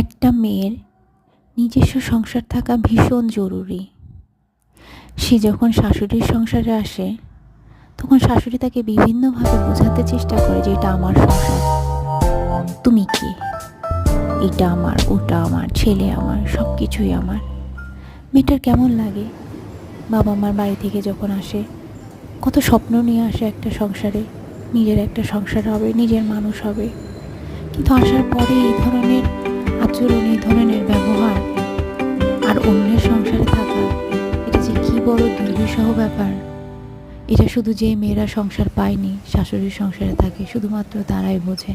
একটা মেয়ের নিজস্ব সংসার থাকা ভীষণ জরুরি। সে যখন শাশুড়ির সংসারে আসে তখন শাশুড়ি তাকে বিভিন্নভাবে বোঝাতে চেষ্টা করে যে এটা আমার সংসার, তুমি কি, এটা আমার, ওটা আমার, ছেলে আমার, সব কিছুই আমার। মেয়েটার কেমন লাগে বাবা মার বাড়ি থেকে যখন আসে, কত স্বপ্ন নিয়ে আসে একটা সংসারে, নিজের একটা সংসার হবে, নিজের মানুষ হবে, কিন্তু আসার পরে এই ধরনের আচরণ, এই ধরনের ব্যবহার আর অন্যের সংসারে থাকা, এটা যে কী বড় দুর্বিষহ ব্যাপার। এটা শুধু যে মেয়েরা সংসার পায়নি, শাশুড়ির সংসারে থাকে, শুধুমাত্র তারাই বোঝে।